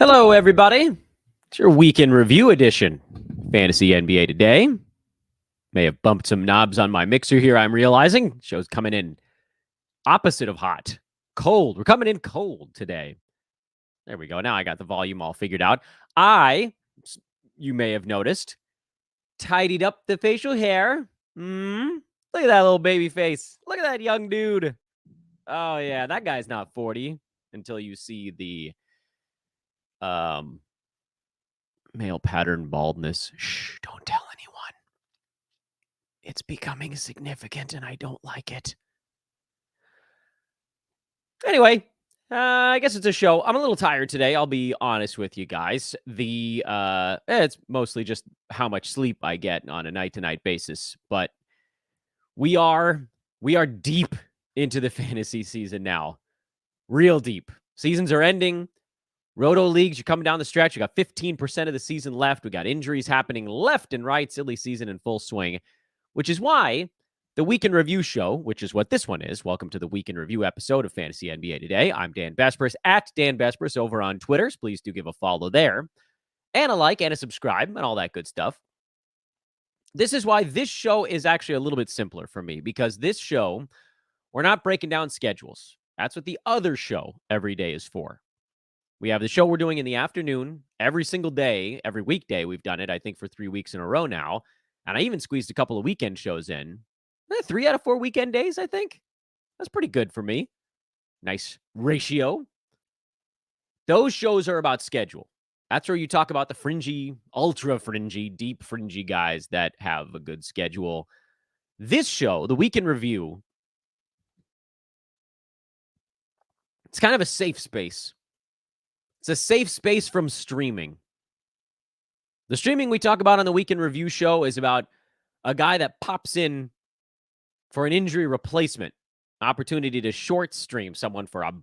Hello, everybody. It's your weekend review edition. Fantasy NBA Today. May have bumped some knobs on my mixer here, I'm realizing. Show's coming in opposite of hot. Cold. We're coming in cold today. There we go. Now I got the volume all figured out. You may have noticed, tidied up the facial hair. Look at that little baby face. Look at that young dude. Oh, yeah. That guy's not 40 until you see the male pattern baldness. Shh, don't tell anyone. It's becoming significant and I don't like it. Anyway, I guess it's a show. I'm a little tired today. I'll be honest with you guys. It's mostly just how much sleep I get on a night-to-night basis. But we are deep into the fantasy season now. Real deep. Seasons are ending. Roto leagues, you're coming down the stretch. You got 15% of the season left. We got injuries happening left and right. Silly season in full swing, which is why the Weekend Review Show, which is what this one is. Welcome to the Weekend Review episode of Fantasy NBA Today. I'm Dan Besbris at Dan Besbris over on Twitter. So please do give a follow there and a like and a subscribe and all that good stuff. This is why this show is actually a little bit simpler for me, because this show, we're not breaking down schedules. That's what the other show every day is for. We have the show we're doing in the afternoon every single day, every weekday. We've done it, I think, for 3 weeks in a row now. And I even squeezed a couple of weekend shows in. 3 out of 4 weekend days, I think. That's pretty good for me. Nice ratio. Those shows are about schedule. That's where you talk about the fringy, ultra fringy, deep fringy guys that have a good schedule. This show, the Weekend Review, it's kind of a safe space. It's a safe space from streaming. The streaming we talk about on the Weekend Review Show is about a guy that pops in for an injury replacement, opportunity to short stream someone for a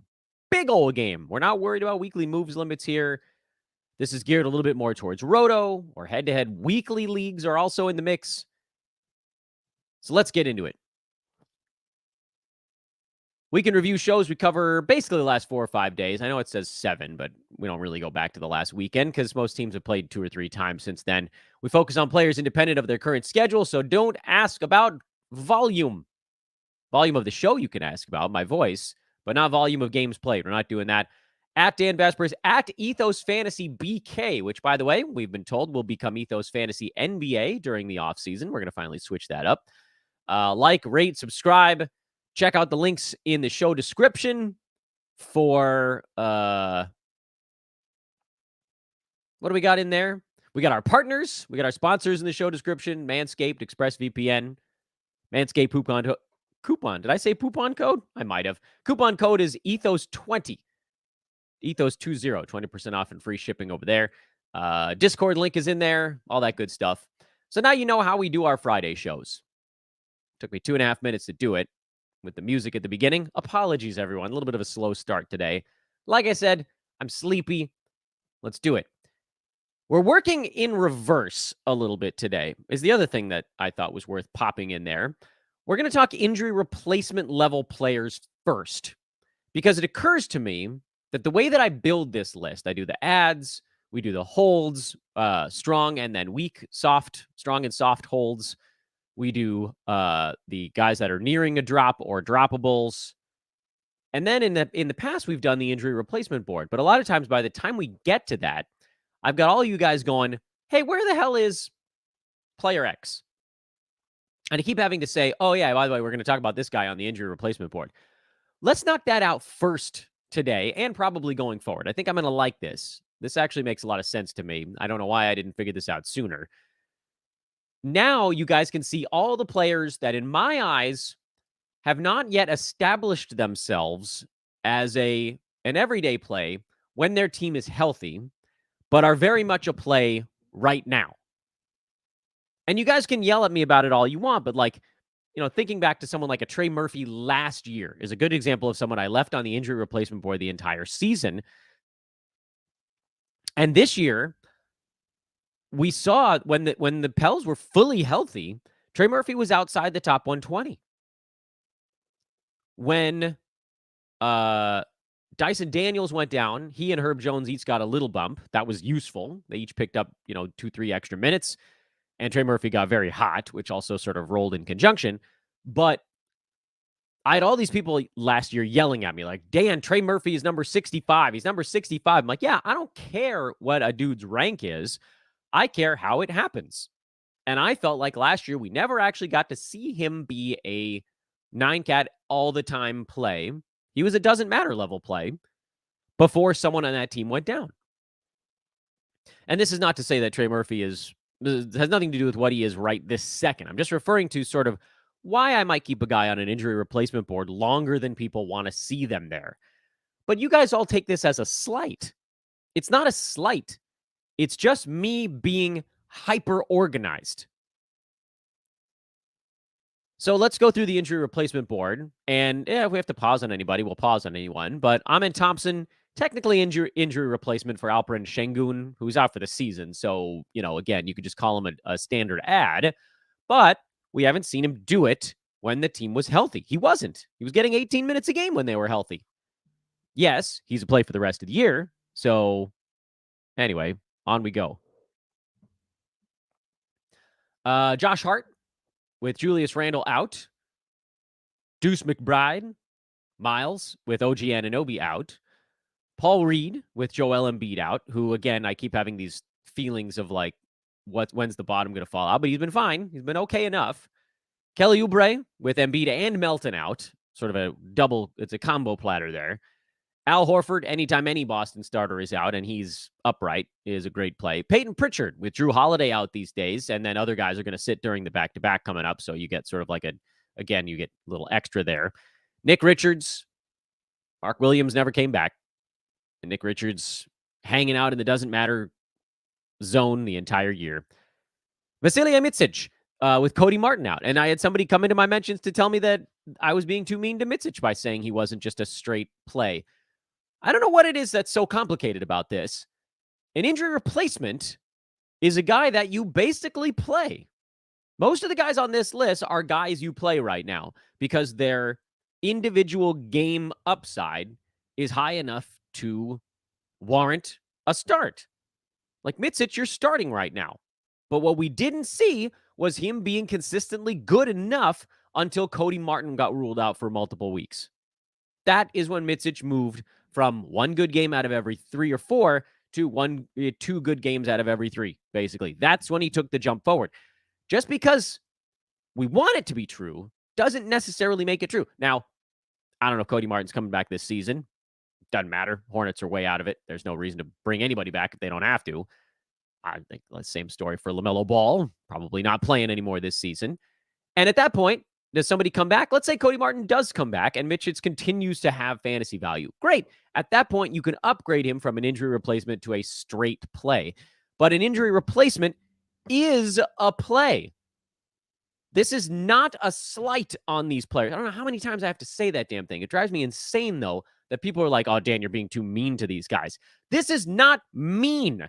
big old game. We're not worried about weekly moves limits here. This is geared a little bit more towards Roto or head-to-head weekly leagues are also in the mix. So let's get into it. Weekend Review shows, we cover basically the last 4 or 5 days. I know it says 7, but we don't really go back to the last weekend because most teams have played 2 or 3 times since then. We focus on players independent of their current schedule, so don't ask about volume. Volume of the show you can ask about, my voice, but not volume of games played. We're not doing that. At Dan Besbris, at Ethos Fantasy BK, which, by the way, we've been told will become Ethos Fantasy NBA during the offseason. We're going to finally switch that up. Like, rate, subscribe. Check out the links in the show description for, what do we got in there? We got our partners. We got our sponsors in the show description. Manscaped, ExpressVPN, Manscaped coupon. Did I say coupon code? I might have. Coupon code is Ethos20. Ethos20, 20% off and free shipping over there. Discord link is in there. All that good stuff. So now you know how we do our Friday shows. Took me 2.5 minutes to do it with the music at the beginning. Apologies, everyone. A little bit of a slow start today. Like I said, I'm sleepy. Let's do it. We're working in reverse a little bit today, is the other thing that I thought was worth popping in there. We're going to talk injury replacement level players first, because it occurs to me that the way that I build this list, I do the adds, we do the holds, strong and then weak, soft, strong and soft holds. We do the guys that are nearing a drop or droppables. And then in the past, we've done the injury replacement board. But a lot of times by the time we get to that, I've got all you guys going, hey, where the hell is player X? And I keep having to say, oh, yeah, by the way, we're going to talk about this guy on the injury replacement board. Let's knock that out first today and probably going forward. I think I'm going to like this. This actually makes a lot of sense to me. I don't know why I didn't figure this out sooner. Now you guys can see all the players that, in my eyes, have not yet established themselves as an everyday play when their team is healthy, but are very much a play right now. And you guys can yell at me about it all you want, but thinking back to someone like a Trey Murphy last year is a good example of someone I left on the injury replacement board the entire season. And this year, we saw when the Pels were fully healthy, Trey Murphy was outside the top 120. When Dyson Daniels went down. He and Herb Jones each got a little bump. That was useful. They each picked up, 2-3 extra minutes. And Trey Murphy got very hot, which also sort of rolled in conjunction. But I had all these people last year yelling at me like, Dan, Trey Murphy is number 65. He's number 65. I'm like, yeah, I don't care what a dude's rank is. I care how it happens. And I felt like last year we never actually got to see him be a 9-cat all the time play. He was a doesn't matter level play before someone on that team went down. And this is not to say that Trey Murphy has nothing to do with what he is right this second. I'm just referring to sort of why I might keep a guy on an injury replacement board longer than people want to see them there. But you guys all take this as a slight. It's not a slight. It's just me being hyper-organized. So let's go through the injury replacement board. And if we have to pause on anybody, we'll pause on anyone. But Amen Thompson, technically injury replacement for Alperen Şengün, who's out for the season. So, again, you could just call him a standard ad. But we haven't seen him do it when the team was healthy. He wasn't. He was getting 18 minutes a game when they were healthy. Yes, he's a play for the rest of the year. So, anyway, on we go. Josh Hart with Julius Randle out. Deuce McBride, Miles with OG Anunoby out. Paul Reed with Joel Embiid out, who, again, I keep having these feelings of like, when's the bottom going to fall out? But he's been fine. He's been okay enough. Kelly Oubre with Embiid and Melton out. Sort of it's a combo platter there. Al Horford, anytime any Boston starter is out and he's upright, is a great play. Peyton Pritchard with Drew Holiday out these days, and then other guys are going to sit during the back-to-back coming up, so you get sort of like you get a little extra there. Nick Richards, Mark Williams never came back. And Nick Richards hanging out in the doesn't matter zone the entire year. Vasilije Micic with Cody Martin out. And I had somebody come into my mentions to tell me that I was being too mean to Micic by saying he wasn't just a straight play. I don't know what it is that's so complicated about this. An injury replacement is a guy that you basically play. Most of the guys on this list are guys you play right now because their individual game upside is high enough to warrant a start. Like Micic, you're starting right now. But what we didn't see was him being consistently good enough until Cody Martin got ruled out for multiple weeks. That is when Micic moved from one good game out of every 3 or 4 to 2 good games out of every 3, basically. That's when he took the jump forward. Just because we want it to be true doesn't necessarily make it true. Now, I don't know if Cody Martin's coming back this season. Doesn't matter. Hornets are way out of it. There's no reason to bring anybody back if they don't have to. I think the same story for LaMelo Ball. Probably not playing anymore this season. And at that point, does somebody come back? Let's say Cody Martin does come back and Micic continues to have fantasy value. Great. At that point, you can upgrade him from an injury replacement to a straight play. But an injury replacement is a play. This is not a slight on these players. I don't know how many times I have to say that damn thing. It drives me insane, though, that people are like, oh, Dan, you're being too mean to these guys. This is not mean.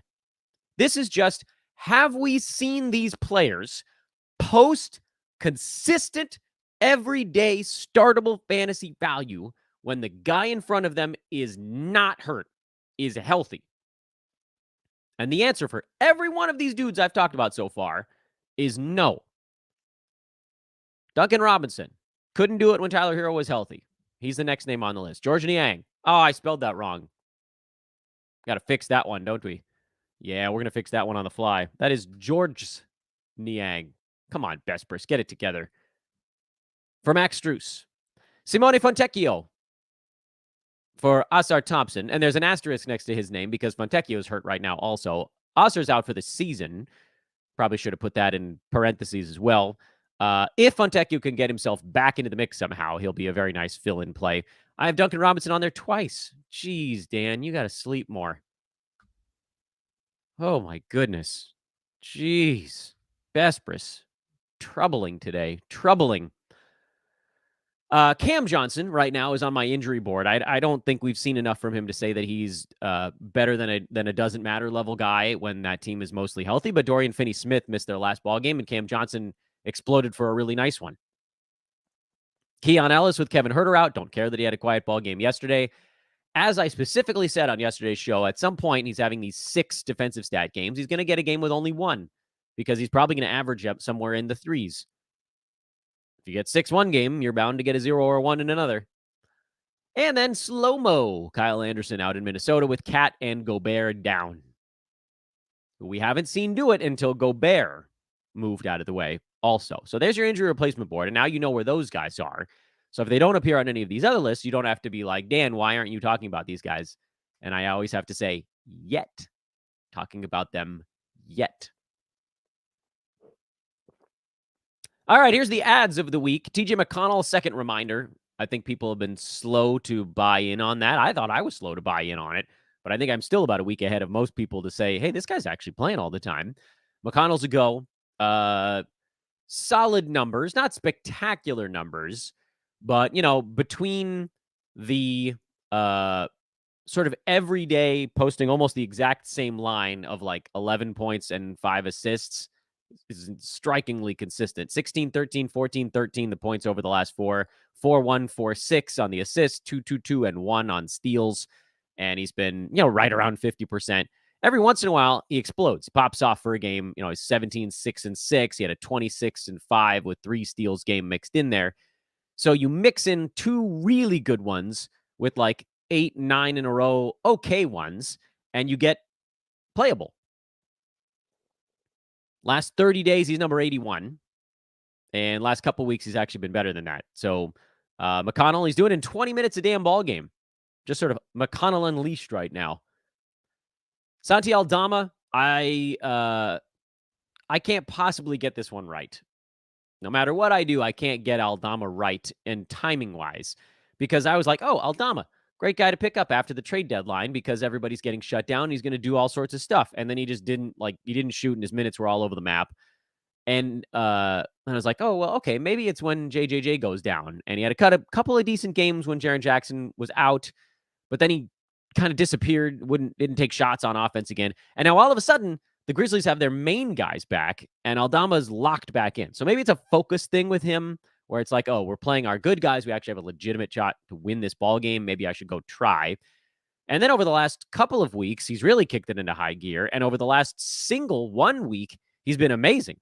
This is just, have we seen these players post consistent, everyday, startable fantasy value when the guy in front of them is not hurt, is healthy? And the answer for every one of these dudes I've talked about so far is no. Duncan Robinson couldn't do it when Tyler Hero was healthy. He's the next name on the list. George Niang. Oh, I spelled that wrong. Got to fix that one, don't we? Yeah, we're going to fix that one on the fly. That is George Niang. Come on, Bespris, get it together. For Max Strus. Simone Fontecchio. For Asar Thompson. And there's an asterisk next to his name because Fontecchio is hurt right now also. Asar's out for the season. Probably should have put that in parentheses as well. If Fontecchio can get himself back into the mix somehow, he'll be a very nice fill-in play. I have Duncan Robinson on there twice. Jeez, Dan, you got to sleep more. Oh, my goodness. Jeez. Bespris. Troubling today. Troubling. Cam Johnson right now is on my injury board. I don't think we've seen enough from him to say that he's better than a doesn't matter level guy when that team is mostly healthy. But Dorian Finney-Smith missed their last ball game, and Cam Johnson exploded for a really nice one. Keon Ellis with Kevin Huerter out. Don't care that he had a quiet ball game yesterday. as I specifically said on yesterday's show, at some point he's having these 6 defensive stat games. He's going to get a game with only 1 because he's probably going to average up somewhere in the 3s. If you get 6 one game, you're bound to get a 0 or a 1 in another. And then slow-mo, Kyle Anderson out in Minnesota with Cat and Gobert down. We haven't seen do it until Gobert moved out of the way also. So there's your injury replacement board, and now you know where those guys are. So if they don't appear on any of these other lists, you don't have to be like, Dan, why aren't you talking about these guys? And I always have to say, yet. Talking about them yet. All right, here's the ads of the week. TJ McConnell, second reminder. I think people have been slow to buy in on that. I thought I was slow to buy in on it, but I think I'm still about a week ahead of most people to say, hey, this guy's actually playing all the time. McConnell's a go. Solid numbers, not spectacular numbers, but, you know, between the sort of everyday posting almost the exact same line of like 11 points and 5 assists is strikingly consistent. 16, 13, 14, 13, the points over the last 4. 4-1, 4-6 on the assists, 2-2-2, and 1 on steals. And he's been, you know, right around 50%. Every once in a while, he explodes. He pops off for a game. You know, he's 17, 6, and 6. He had a 26 and 5 with 3 steals game mixed in there. So you mix in 2 really good ones with like 8, 9 in a row, okay ones, and you get playable. Last 30 days, he's number 81. And last couple weeks, he's actually been better than that. So McConnell, he's doing in 20 minutes a damn ball game. Just sort of McConnell unleashed right now. Santi Aldama, I can't possibly get this one right. No matter what I do, I can't get Aldama right in timing-wise. Because I was like, oh, Aldama, great guy to pick up after the trade deadline because everybody's getting shut down. He's going to do all sorts of stuff. And then he just didn't, he didn't shoot and his minutes were all over the map. And I was like, oh, well, okay, maybe it's when JJJ goes down. And he had a couple of decent games when Jaren Jackson was out, but then he kind of disappeared, didn't take shots on offense again. And now all of a sudden, the Grizzlies have their main guys back, and Aldama's locked back in. So maybe it's a focus thing with him where it's like, oh, we're playing our good guys. We actually have a legitimate shot to win this ball game. Maybe I should go try. And then over the last couple of weeks, he's really kicked it into high gear. And over the last single 1 week, he's been amazing.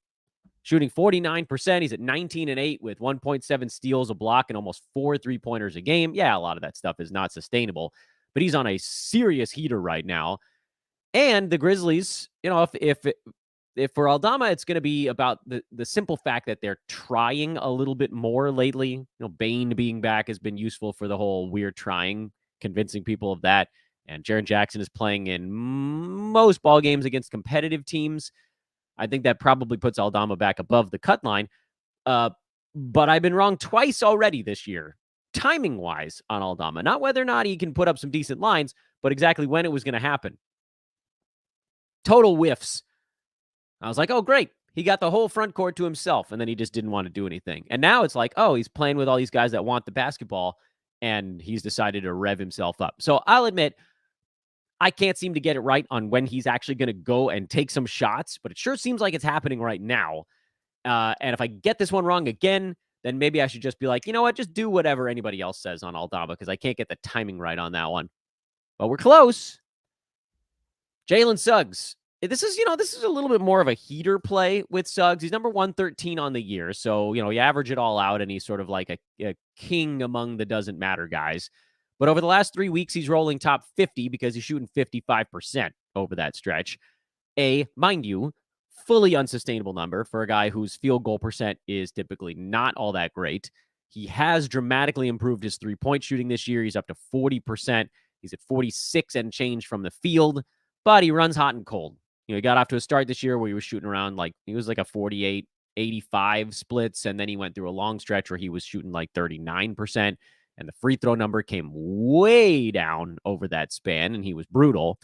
Shooting 49%. He's at 19 and 8 with 1.7 steals, a block, and almost 4 3-pointers a game. Yeah, a lot of that stuff is not sustainable, but he's on a serious heater right now. And the Grizzlies, you know, if for Aldama, it's going to be about the simple fact that they're trying a little bit more lately. You know, Bane being back has been useful for the whole we're trying, convincing people of that. And Jaren Jackson is playing in most ball games against competitive teams. I think that probably puts Aldama back above the cut line. But I've been wrong twice already this year, timing-wise, on Aldama. Not whether or not he can put up some decent lines, but exactly when it was going to happen. Total whiffs. I was like, oh, great. He got the whole front court to himself, and then he just didn't want to do anything. And now it's like, oh, he's playing with all these guys that want the basketball, and he's decided to rev himself up. So I'll admit, I can't seem to get it right on when he's actually going to go and take some shots, but it sure seems like it's happening right now. And if I get this one wrong again, then maybe I should just be like, you know what, just do whatever anybody else says on Aldama because I can't get the timing right on that one. But we're close. Jalen Suggs. This is a little bit more of a heater play with Suggs. He's number 113 on the year. So, you average it all out, and he's sort of like a king among the doesn't matter guys. But over the last 3 weeks, he's rolling top 50 because he's shooting 55% over that stretch. Mind you, fully unsustainable number for a guy whose field goal percent is typically not all that great. He has dramatically improved his three-point shooting this year. He's up to 40%. He's at 46 and change from the field, but he runs hot and cold. He got off to a start this year where he was shooting around he was like a 48, 85 splits, and then he went through a long stretch where he was shooting like 39%. And the free throw number came way down over that span, and he was brutal.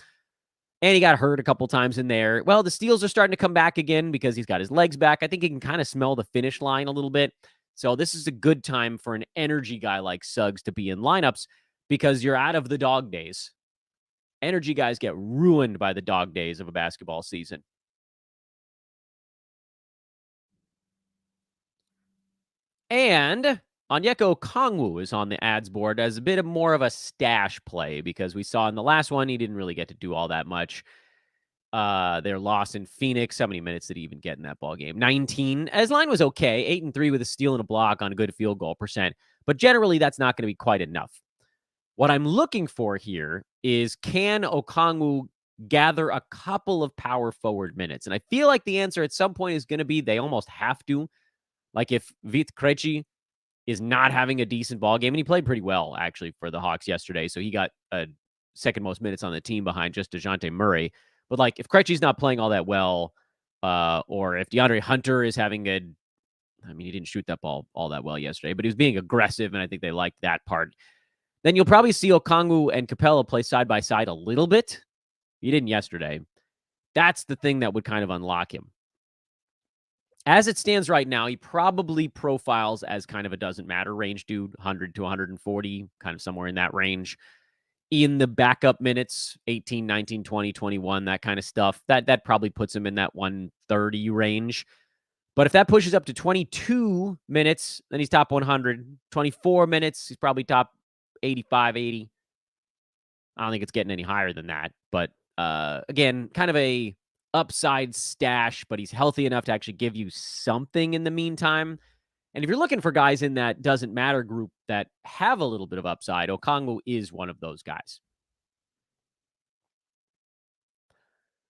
And he got hurt a couple times in there. Well, the steals are starting to come back again because he's got his legs back. I think he can kind of smell the finish line a little bit. So this is a good time for an energy guy like Suggs to be in lineups because you're out of the dog days. Energy guys get ruined by the dog days of a basketball season. And Onyeka Okongwu is on the ads board as a bit of more of a stash play because we saw in the last one he didn't really get to do all that much. Their loss in Phoenix. How many minutes did he even get in that ball game? 19. His line was okay. 8 and 3 with a steal and a block on a good field goal percent. But generally, that's not going to be quite enough. What I'm looking for here is, can Okongwu gather a couple of power forward minutes? And I feel like the answer at some point is going to be they almost have to. Like if Vit Krejci is not having a decent ball game, and he played pretty well actually for the Hawks yesterday, so he got a second most minutes on the team behind just DeJounte Murray. But like if Krejci's not playing all that well, or if DeAndre Hunter is having he didn't shoot that ball all that well yesterday, but he was being aggressive, and I think they liked that part. Then you'll probably see Okongwu and Capella play side by side a little bit. He didn't yesterday. That's the thing that would kind of unlock him. As it stands right now, he probably profiles as kind of a doesn't matter range dude, 100 to 140, kind of somewhere in that range. In the backup minutes, 18, 19, 20, 21, that kind of stuff, that probably puts him in that 130 range. But if that pushes up to 22 minutes, then he's top 100. 24 minutes, he's probably top 85, 80. I don't think it's getting any higher than that. But again, kind of a upside stash, but he's healthy enough to actually give you something in the meantime. And if you're looking for guys in that doesn't matter group that have a little bit of upside, Okongwu is one of those guys.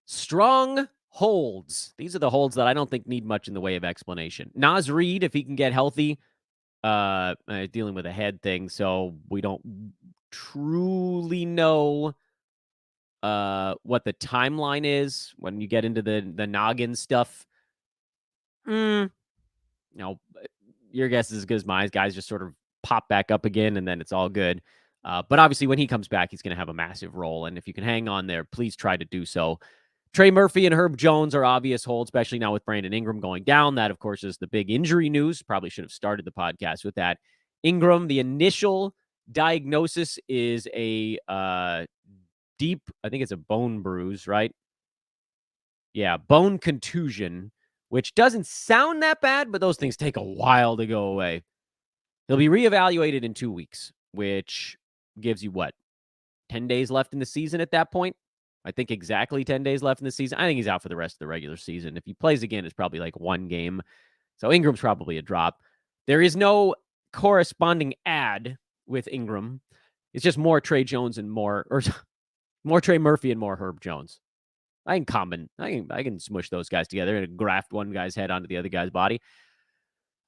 Strong holds. These are the holds that I don't think need much in the way of explanation. Naz Reid, if he can get healthy, dealing with a head thing, so we don't truly know what the timeline is when you get into the noggin stuff. Your guess is as good as mine. Guys just sort of pop back up again, and then it's all good. But obviously, when he comes back, he's going to have a massive role. And if you can hang on there, please try to do so. Trey Murphy and Herb Jones are obvious holds, especially now with Brandon Ingram going down. That, of course, is the big injury news. Probably should have started the podcast with that. Ingram, the initial diagnosis is a deep, I think it's a bone bruise, right? Yeah, bone contusion, which doesn't sound that bad, but those things take a while to go away. He'll be reevaluated in 2 weeks, which gives you what? 10 days left in the season at that point? I think exactly 10 days left in the season. I think he's out for the rest of the regular season. If he plays again, it's probably like one game. So Ingram's probably a drop. There is no corresponding ad with Ingram. It's just more Trey Jones and more Trey Murphy and more Herb Jones. I can smush those guys together and graft one guy's head onto the other guy's body.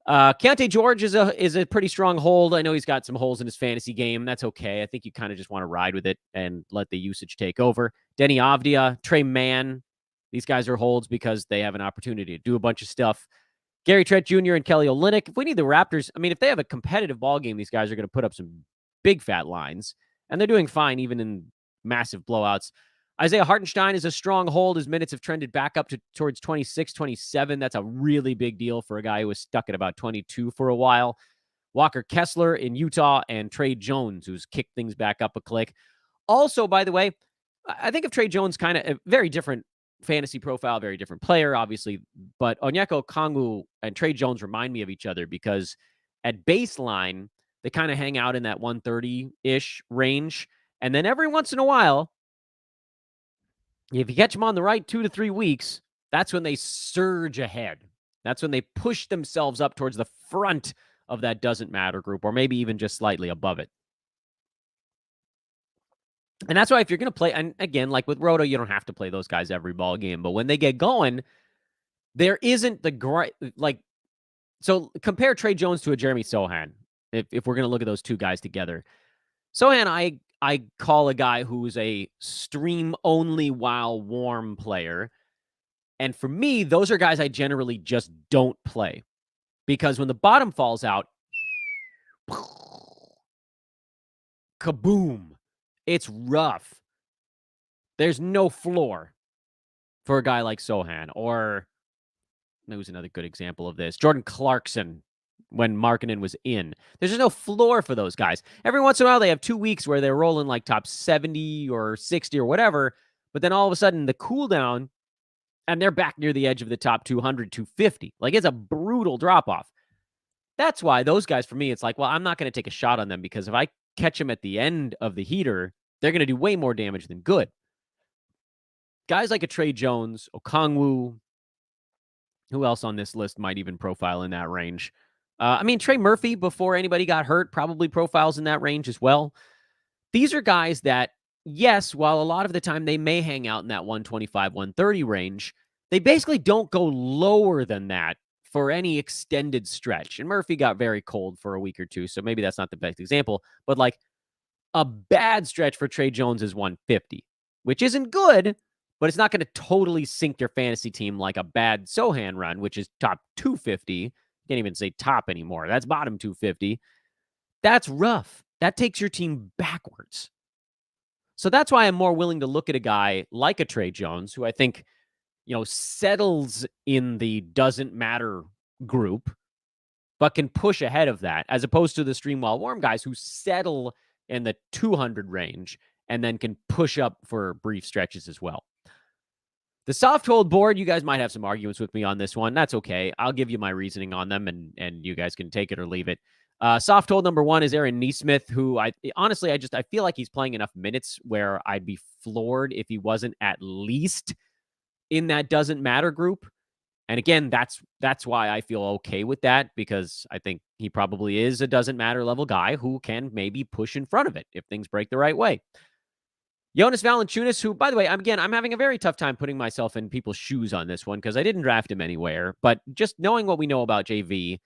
Keontae George is a pretty strong hold. I know he's got some holes in his fantasy game. That's okay. I think you kind of just want to ride with it and let the usage take over. Denny Avdia, Trey Mann, these guys are holds because they have an opportunity to do a bunch of stuff. Gary Trent Jr. and Kelly Olynyk. If we need the Raptors, if they have a competitive ball game, these guys are going to put up some big fat lines, and they're doing fine even in massive blowouts. Isaiah Hartenstein is a strong hold. His minutes have trended back up towards 26, 27. That's a really big deal for a guy who was stuck at about 22 for a while. Walker Kessler in Utah and Trey Jones, who's kicked things back up a click. Also, by the way, I think of Trey Jones kind of a very different fantasy profile, very different player, obviously. But Onyeka Okongwu and Trey Jones remind me of each other because at baseline, they kind of hang out in that 130-ish range. And then every once in a while, if you catch them on the right 2 to 3 weeks, that's when they surge ahead. That's when they push themselves up towards the front of that doesn't matter group, or maybe even just slightly above it. And that's why if you're going to play, and again, like with Roto, you don't have to play those guys every ball game, but when they get going, there isn't so compare Trey Jones to a Jeremy Sohan, if we're going to look at those two guys together. Sohan, I call a guy who's a stream-only while warm player. And for me, those are guys I generally just don't play. Because when the bottom falls out, kaboom, it's rough. There's no floor for a guy like Sohan. Or, who's another good example of this? Jordan Clarkson, when Markkanen was in. There's just no floor for those guys. Every once in a while, they have 2 weeks where they're rolling like top 70 or 60 or whatever, but then all of a sudden, the cooldown, and they're back near the edge of the top 200, 250. Like, it's a brutal drop-off. That's why those guys, for me, it's like, well, I'm not going to take a shot on them because if I catch them at the end of the heater, they're going to do way more damage than good. Guys like a Trey Jones, Okongwu, who else on this list might even profile in that range? Trey Murphy, before anybody got hurt, probably profiles in that range as well. These are guys that, yes, while a lot of the time they may hang out in that 125, 130 range, they basically don't go lower than that for any extended stretch. And Murphy got very cold for a week or two, so maybe that's not the best example. But like a bad stretch for Trey Jones is 150, which isn't good, but it's not going to totally sink your fantasy team like a bad Sohan run, which is top 250. Can't even say top anymore. That's bottom 250. That's rough. That takes your team backwards. So that's why I'm more willing to look at a guy like a Trey Jones, who I think, settles in the doesn't matter group, but can push ahead of that, as opposed to the stream while warm guys who settle in the 200 range and then can push up for brief stretches as well. The soft hold board, you guys might have some arguments with me on this one. That's okay. I'll give you my reasoning on them, and you guys can take it or leave it. Soft hold number one is Aaron Nesmith, who I feel like he's playing enough minutes where I'd be floored if he wasn't at least in that doesn't matter group. And again, that's why I feel okay with that, because I think he probably is a doesn't matter level guy who can maybe push in front of it if things break the right way. Jonas Valanciunas, who, by the way, I'm having a very tough time putting myself in people's shoes on this one because I didn't draft him anywhere. But just knowing what we know about JV,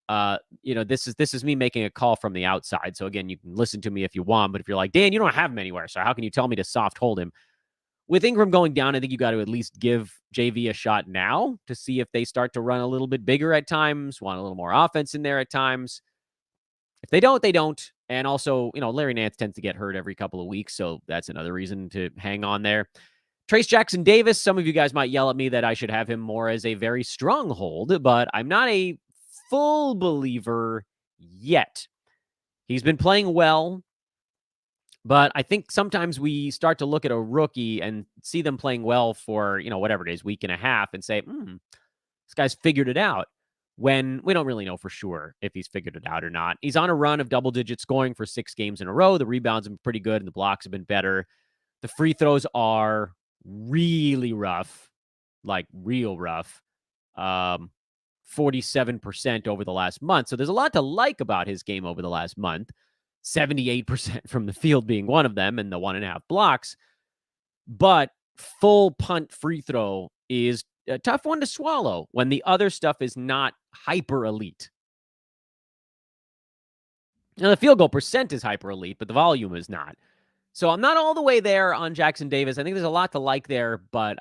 this is me making a call from the outside. So again, you can listen to me if you want, but if you're like, Dan, you don't have him anywhere, so how can you tell me to soft hold him? With Ingram going down, I think you got to at least give JV a shot now to see if they start to run a little bit bigger at times, want a little more offense in there at times. If they don't, they don't. And also, Larry Nance tends to get hurt every couple of weeks, so that's another reason to hang on there. Trace Jackson Davis, some of you guys might yell at me that I should have him more as a very strong hold, but I'm not a full believer yet. He's been playing well, but I think sometimes we start to look at a rookie and see them playing well for, whatever it is, week and a half, and say, this guy's figured it out, when we don't really know for sure if he's figured it out or not. He's on a run of double-digit scoring for 6 games in a row. The rebounds have been pretty good, and the blocks have been better. The free throws are really rough, like real rough. 47% over the last month. So there's a lot to like about his game over the last month. 78% from the field being one of them, and the 1.5 blocks. But full punt free throw is a tough one to swallow when the other stuff is not hyper elite. Now, the field goal percent is hyper elite, but the volume is not. So I'm not all the way there on Jackson Davis. I think there's a lot to like there, but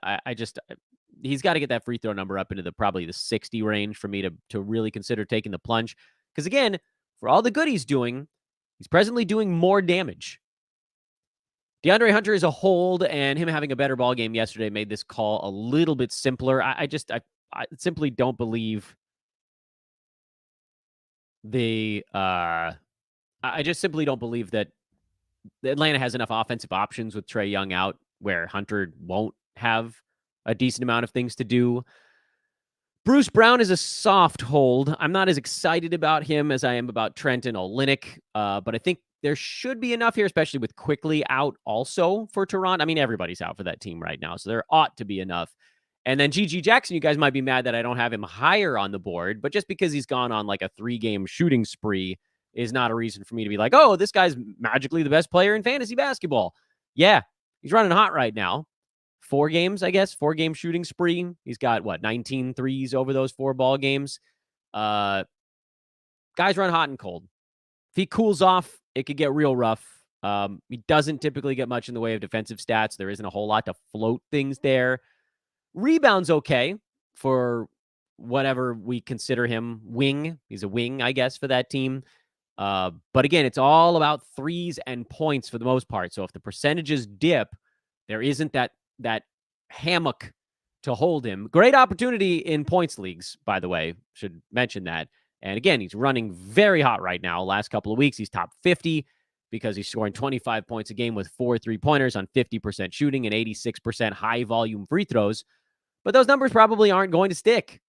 he's got to get that free throw number up into probably the 60 range for me to really consider taking the plunge. Because again, for all the good he's doing, he's presently doing more damage. DeAndre Hunter is a hold, and him having a better ball game yesterday made this call a little bit simpler. I simply don't believe I just simply don't believe that Atlanta has enough offensive options with Trae Young out where Hunter won't have a decent amount of things to do. Bruce Brown is a soft hold. I'm not as excited about him as I am about Trent and Olynyk, but I think there should be enough here, especially with Quickly out also for Toronto. Everybody's out for that team right now, so there ought to be enough. And then GG Jackson, you guys might be mad that I don't have him higher on the board, but just because he's gone on like a 3-game shooting spree is not a reason for me to be like, oh, this guy's magically the best player in fantasy basketball. Yeah, he's running hot right now. 4 games, I guess, 4-game shooting spree. He's got, 19 threes over those 4 ball games. Guys run hot and cold. If he cools off, it could get real rough. He doesn't typically get much in the way of defensive stats. There isn't a whole lot to float things there. Rebounds okay for whatever we consider him. Wing. He's a wing, I guess, for that team. But again, it's all about threes and points for the most part. So if the percentages dip, there isn't that hammock to hold him. Great opportunity in points leagues, by the way. Should mention that. And again, he's running very hot right now. Last couple of weeks, he's top 50 because he's scoring 25 points a game with 4 3-pointers on 50% shooting and 86% high volume free throws. But those numbers probably aren't going to stick.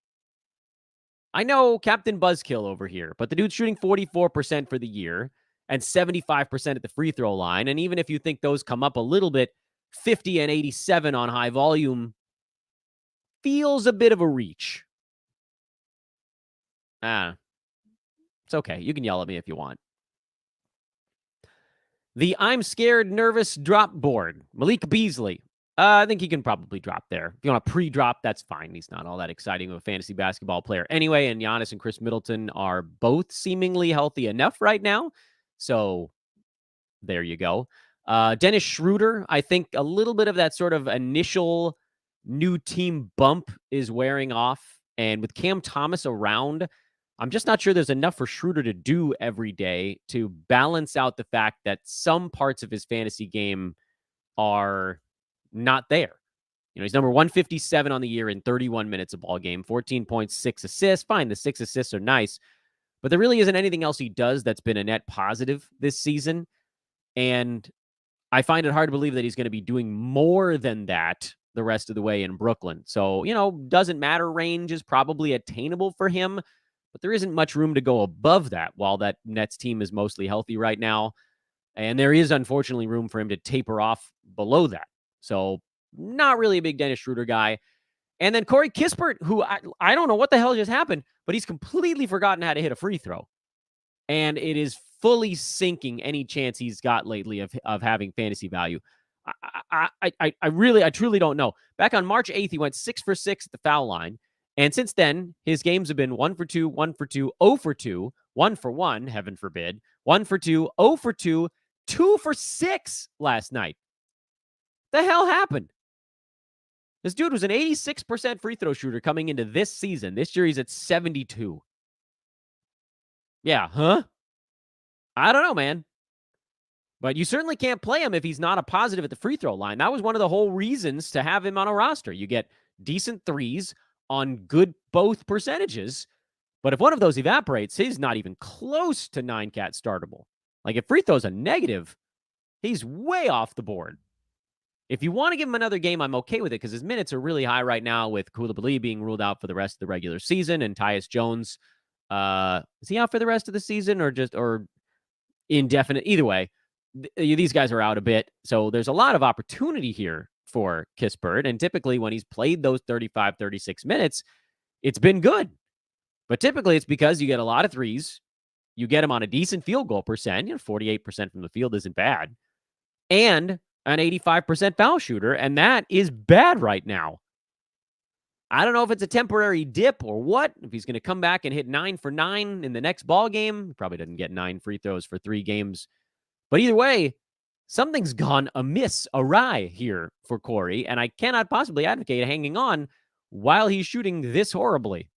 I know Captain Buzzkill over here, but the dude's shooting 44% for the year and 75% at the free throw line. And even if you think those come up a little bit, 50 and 87 on high volume feels a bit of a reach. It's okay. You can yell at me if you want. The I'm scared, nervous drop board. Malik Beasley. I think he can probably drop there. If you want to pre-drop, that's fine. He's not all that exciting of a fantasy basketball player anyway, and Giannis and Chris Middleton are both seemingly healthy enough right now. So there you go. Dennis Schroeder, I think a little bit of that sort of initial new team bump is wearing off. And with Cam Thomas around, I'm just not sure there's enough for Schroeder to do every day to balance out the fact that some parts of his fantasy game are not there. You know, he's number 157 on the year in 31 minutes a ball game, 14.6 assists. Fine, the 6 assists are nice, but there really isn't anything else he does that's been a net positive this season. And I find it hard to believe that he's going to be doing more than that the rest of the way in Brooklyn. So, you know, doesn't matter range is probably attainable for him, but there isn't much room to go above that while that Nets team is mostly healthy right now. And there is, unfortunately, room for him to taper off below that. So not really a big Dennis Schroeder guy. And then Corey Kispert, who I don't know what the hell just happened, but he's completely forgotten how to hit a free throw. And it is fully sinking any chance he's got lately of having fantasy value. I truly don't know. Back on March 8th, he went 6 for 6 at the foul line. And since then, his games have been 1 for 2, 1 for 2, 0 for 2, 1 for 1, heaven forbid, 1 for 2, 0 for 2, 2 for 6 last night. The hell happened? This dude was an 86% free throw shooter coming into this season. This year, he's at 72. Yeah, huh? I don't know, man. But you certainly can't play him if he's not a positive at the free throw line. That was one of the whole reasons to have him on a roster. You get decent threes on good both percentages. But if one of those evaporates, he's not even close to 9-cat startable. Like if free throw's a negative, he's way off the board. If you want to give him another game, I'm okay with it because his minutes are really high right now with Koulibaly being ruled out for the rest of the regular season and Tyus Jones. Is he out for the rest of the season or indefinite? Either way, these guys are out a bit. So there's a lot of opportunity here for Kispert. And typically when he's played those 35, 36 minutes, it's been good. But typically it's because you get a lot of threes. You get him on a decent field goal percent. 48% from the field isn't bad. And an 85% foul shooter. And that is bad right now. I don't know if it's a temporary dip or what. If he's going to come back and hit 9 for 9 in the next ball game, he probably doesn't get 9 free throws for 3 games. But either way, something's gone awry here for Corey, and I cannot possibly advocate hanging on while he's shooting this horribly.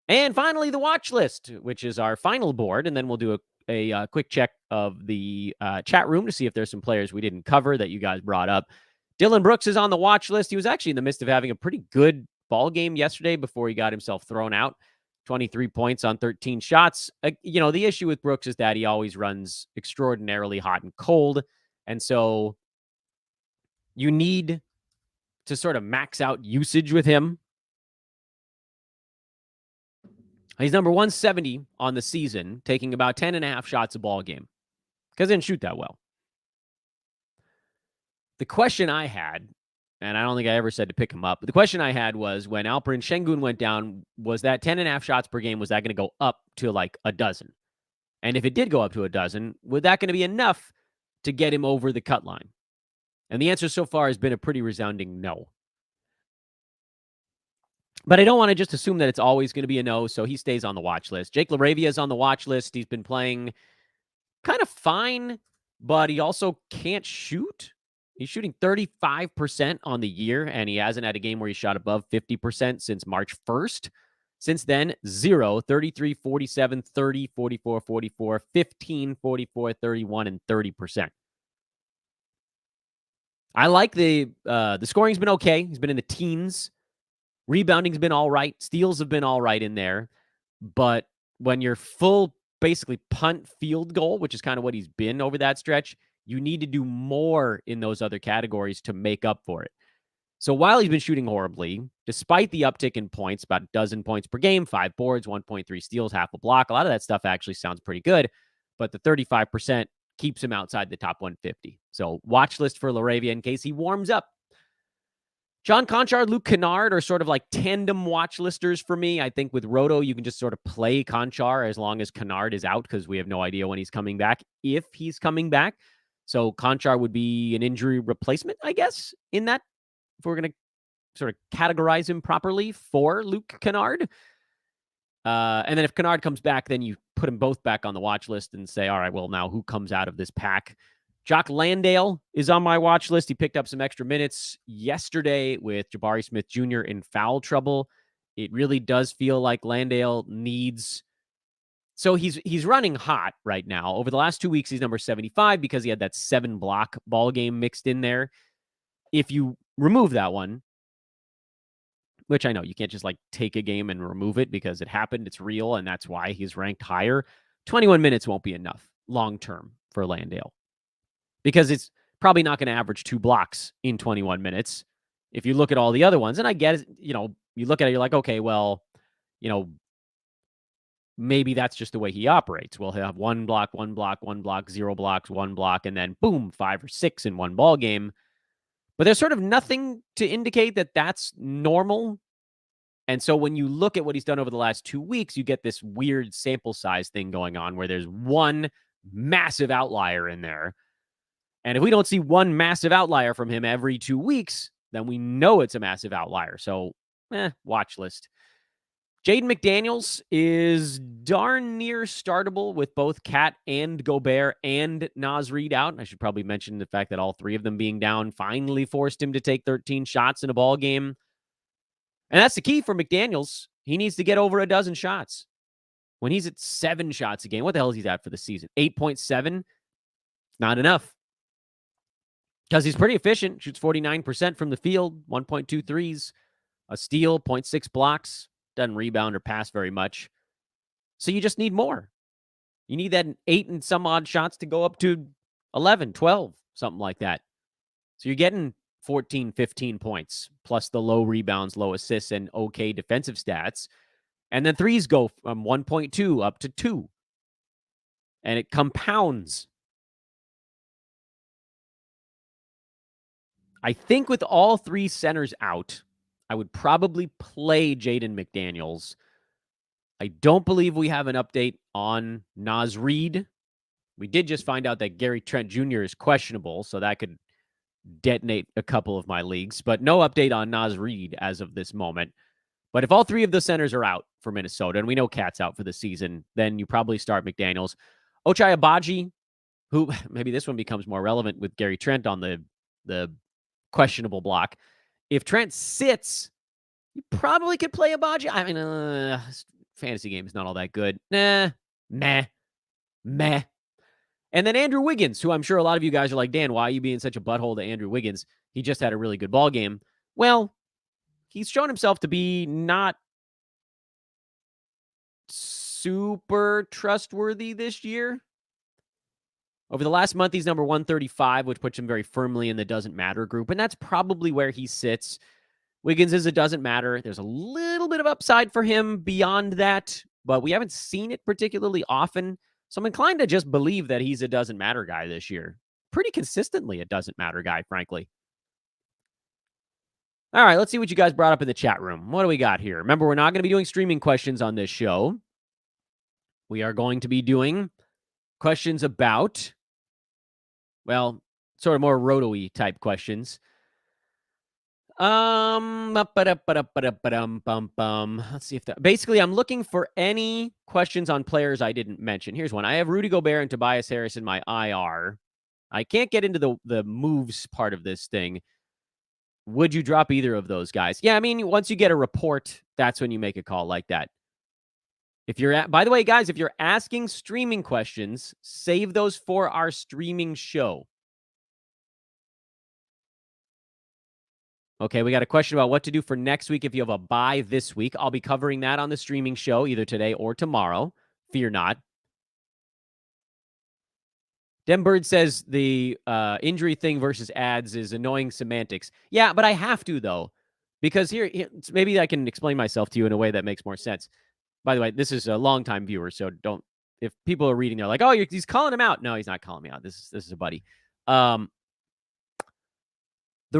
And finally, the watch list, which is our final board, and then we'll do a quick check of the chat room to see if there's some players we didn't cover that you guys brought up. Dylan Brooks is on the watch list. He was actually in the midst of having a pretty good ball game yesterday before he got himself thrown out. 23 points on 13 shots. The issue with Brooks is that he always runs extraordinarily hot and cold. And so you need to sort of max out usage with him. He's number 170 on the season, taking about 10.5 shots a ball game because he didn't shoot that well. The question I had, and I don't think I ever said to pick him up, but the question I had was when Alperen Şengün went down, was that 10.5 shots per game, was that going to go up to like a dozen? And if it did go up to a dozen, was that going to be enough to get him over the cut line? And the answer so far has been a pretty resounding no. But I don't want to just assume that it's always going to be a no, so he stays on the watch list. Jake LaRavia is on the watch list. He's been playing kind of fine, but he also can't shoot. He's shooting 35% on the year, and he hasn't had a game where he shot above 50% since March 1st. Since then, 0, 33, 47, 30, 44, 44, 15, 44, 31, and 30%. I like the scoring's been okay. He's been in the teens. Rebounding's been all right. Steals have been all right in there. But when you're full, basically punt field goal, which is kind of what he's been over that stretch, you need to do more in those other categories to make up for it. So while he's been shooting horribly, despite the uptick in points, about a dozen points per game, 5 boards, 1.3 steals, half a block, a lot of that stuff actually sounds pretty good, but the 35% keeps him outside the top 150. So watch list for LaRavia in case he warms up. John Conchar, Luke Kennard are sort of like tandem watch listers for me. I think with Roto, you can just sort of play Conchar as long as Kennard is out because we have no idea when he's coming back, if he's coming back. So Conchar would be an injury replacement, I guess, in that, if we're going to sort of categorize him properly for Luke Kennard. And then if Kennard comes back, then you put them both back on the watch list and say, all right, well, now who comes out of this pack? Jock Landale is on my watch list. He picked up some extra minutes yesterday with Jabari Smith Jr. in foul trouble. It really does feel like Landale needs... So he's running hot right now. Over the last 2 weeks, he's number 75 because he had that 7-block ball game mixed in there. If you remove that one, which I know you can't just like take a game and remove it because it happened, it's real, and that's why he's ranked higher. 21 minutes won't be enough long-term for Landale because it's probably not going to average 2 blocks in 21 minutes. If you look at all the other ones, and I get it, you look at it, you're like, okay, well, maybe that's just the way he operates. We'll have 1 block, 1 block, 1 block, 0 blocks, 1 block, and then boom, 5 or 6 in one ball game. But there's sort of nothing to indicate that that's normal. And so when you look at what he's done over the last 2 weeks, you get this weird sample size thing going on where there's one massive outlier in there. And if we don't see one massive outlier from him every 2 weeks, then we know it's a massive outlier. So, watch list. Jaden McDaniels is darn near startable with both Cat and Gobert and Naz Reid out. I should probably mention the fact that all 3 of them being down finally forced him to take 13 shots in a ball game. And that's the key for McDaniels. He needs to get over a dozen shots. When he's at 7 shots a game, what the hell is he at for the season? 8.7? Not enough. Because he's pretty efficient. Shoots 49% from the field, 1.2 threes, a steal, 0.6 blocks. Doesn't rebound or pass very much. So you just need more. You need that 8 and some odd shots to go up to 11, 12, something like that. So you're getting 14, 15 points, plus the low rebounds, low assists, and okay defensive stats. And then threes go from 1.2 up to 2. And it compounds. I think with all 3 centers out, I would probably play Jaden McDaniels. I don't believe we have an update on Naz Reid. We did just find out that Gary Trent Jr. is questionable, so that could detonate a couple of my leagues. But no update on Naz Reid as of this moment. But if all 3 of the centers are out for Minnesota, and we know Cat's out for the season, then you probably start McDaniels. Ochai Agbaji, who maybe this one becomes more relevant with Gary Trent on the questionable block. If Trent sits, you probably could play Agbaji. I mean, fantasy game is not all that good. Meh. And then Andrew Wiggins, who I'm sure a lot of you guys are like, Dan, why are you being such a butthole to Andrew Wiggins? He just had a really good ball game. Well, he's shown himself to be not super trustworthy this year. Over the last month, he's number 135, which puts him very firmly in the doesn't matter group, and that's probably where he sits. Wiggins is a doesn't matter. There's a little bit of upside for him beyond that, but we haven't seen it particularly often. So I'm inclined to just believe that he's a doesn't matter guy this year. Pretty consistently a doesn't matter guy, frankly. All right, let's see what you guys brought up in the chat room. What do we got here? Remember, we're not going to be doing streaming questions on this show. We are going to be doing questions about, well, sort of more roto-y type questions. Let's see if that... Basically, I'm looking for any questions on players I didn't mention. Here's one. I have Rudy Gobert and Tobias Harris in my IR. I can't get into the moves part of this thing. Would you drop either of those guys? Yeah, I mean, once you get a report, that's when you make a call like that. If you're by the way, guys, if you're asking streaming questions, save those for our streaming show. Okay, we got a question about what to do for next week if you have a bye this week. I'll be covering that on the streaming show either today or tomorrow. Fear not. Bird says the injury thing versus ads is annoying semantics. Yeah, but I have to, though, because here maybe I can explain myself to you in a way that makes more sense. By the way, this is a longtime viewer, so don't. If people are reading, they're like, "Oh, he's calling him out." No, he's not calling me out. This is a buddy. The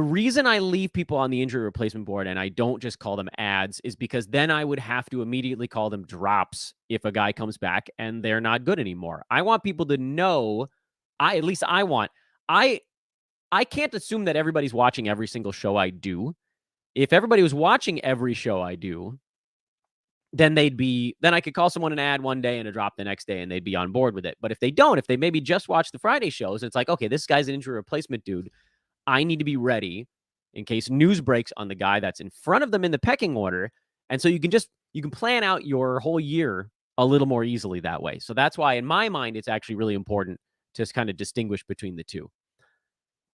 reason I leave people on the injury replacement board and I don't just call them ads is because then I would have to immediately call them drops if a guy comes back and they're not good anymore. I want people to know. At least I want. I can't assume that everybody's watching every single show I do. If everybody was watching every show I do, then I could call someone an ad one day and a drop the next day and they'd be on board with it. But if they don't, if they maybe just watch the Friday shows, it's like, okay, this guy's an injury replacement dude. I need to be ready in case news breaks on the guy that's in front of them in the pecking order. And so you can plan out your whole year a little more easily that way. So that's why in my mind, it's actually really important to kind of distinguish between the two.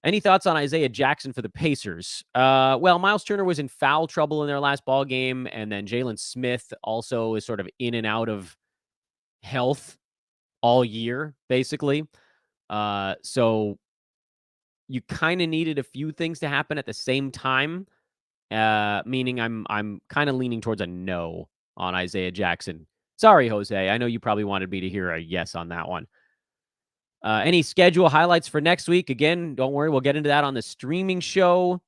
Any thoughts on Isaiah Jackson for the Pacers? Well, Miles Turner was in foul trouble in their last ball game, and then Jalen Smith also is sort of in and out of health all year, basically. So you kind of needed a few things to happen at the same time, meaning I'm kind of leaning towards a no on Isaiah Jackson. Sorry, Jose. I know you probably wanted me to hear a yes on that one. Any schedule highlights for next week? Again, don't worry. We'll get into that on the streaming show.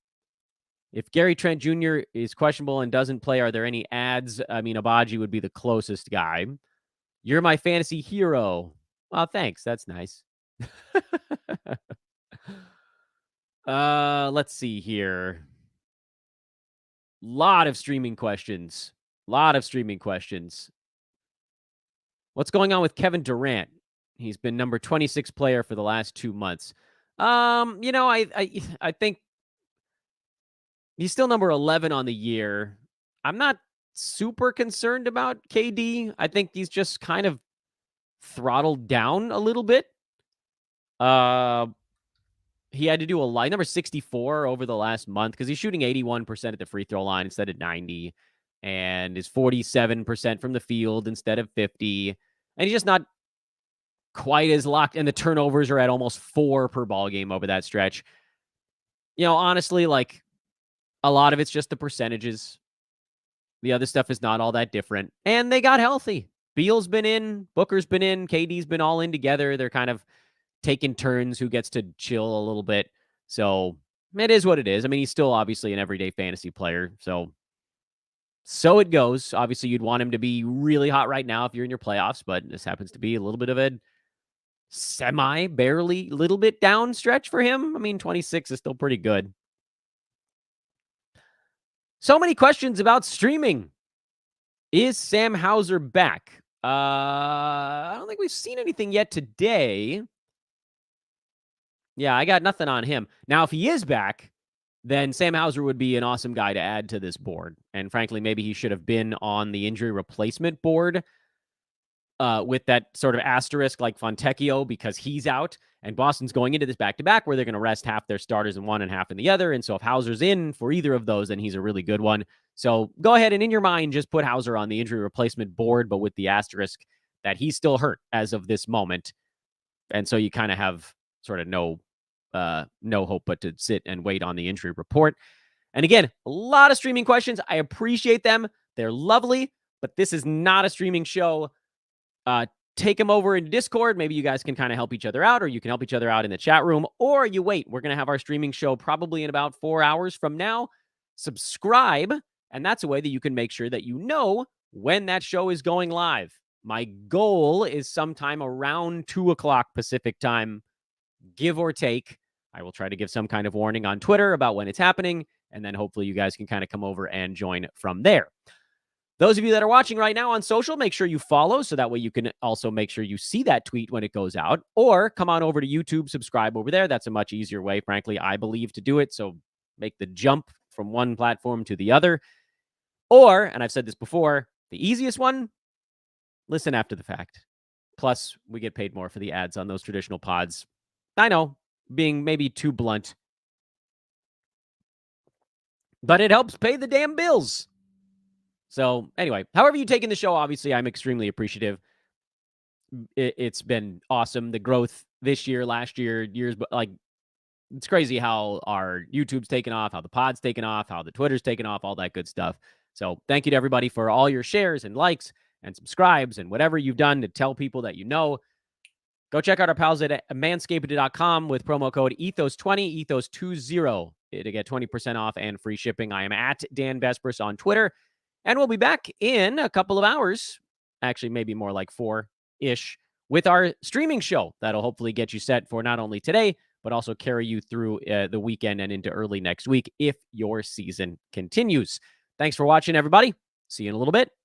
If Gary Trent Jr. is questionable and doesn't play, are there any ads? I mean, Abaji would be the closest guy. You're my fantasy hero. Well, thanks. That's nice. Let's see here. Lot of streaming questions. What's going on with Kevin Durant? He's been number 26 player for the last 2 months. I think he's still number 11 on the year. I'm not super concerned about KD. I think he's just kind of throttled down a little bit. He had to do a line number 64 over the last month because he's shooting 81% at the free throw line instead of 90 and is 47% from the field instead of 50. And he's just not quite as locked. And the turnovers are at almost 4 per ball game over that stretch. Honestly, like a lot of it's just the percentages. The other stuff is not all that different. And they got healthy. Beal's been in, Booker's been in, KD's been all in together. They're kind of taking turns who gets to chill a little bit. So it is what it is. I mean, he's still obviously an everyday fantasy player. So it goes. Obviously, you'd want him to be really hot right now if you're in your playoffs, but this happens to be a little bit of a barely, little bit down stretch for him. I mean, 26 is still pretty good. So many questions about streaming. Is Sam Hauser back? I don't think we've seen anything yet today. Yeah, I got nothing on him. Now, if he is back, then Sam Hauser would be an awesome guy to add to this board. And frankly, maybe he should have been on the injury replacement board with that sort of asterisk like Fontecchio because he's out. And Boston's going into this back-to-back where they're going to rest half their starters in one and half in the other. And so if Hauser's in for either of those, then he's a really good one. So go ahead and in your mind, just put Hauser on the injury replacement board, but with the asterisk that he's still hurt as of this moment. And so you kind of have sort of no hope but to sit and wait on the injury report. And again, a lot of streaming questions. I appreciate them. They're lovely, but this is not a streaming show. Take them over in Discord. Maybe you guys can kind of help each other out, or you can help each other out in the chat room, or you wait. We're going to have our streaming show probably in about 4 hours from now. Subscribe, and that's a way that you can make sure that you know when that show is going live. My goal is sometime around 2 o'clock Pacific time, give or take. I will try to give some kind of warning on Twitter about when it's happening, and then hopefully you guys can kind of come over and join from there. Those of you that are watching right now on social, make sure you follow so that way you can also make sure you see that tweet when it goes out, or come on over to YouTube, subscribe over there. That's a much easier way, frankly, I believe, to do it. So make the jump from one platform to the other. Or, and I've said this before, the easiest one, listen after the fact. Plus, we get paid more for the ads on those traditional pods. I know, being maybe too blunt, but it helps pay the damn bills. So anyway, however you take in the show, obviously, I'm extremely appreciative. it's been awesome. The growth this year, last year, years, but like it's crazy how our YouTube's taken off, how the pod's taken off, how the Twitter's taken off, all that good stuff. So thank you to everybody for all your shares and likes and subscribes and whatever you've done to tell people that you know. Go check out our pals at manscaped.com with promo code ethos20, ethos20 to get 20% off and free shipping. I am at Dan Vespers on Twitter, and we'll be back in a couple of hours, actually maybe more like 4-ish, with our streaming show that'll hopefully get you set for not only today, but also carry you through the weekend and into early next week if your season continues. Thanks for watching, everybody. See you in a little bit.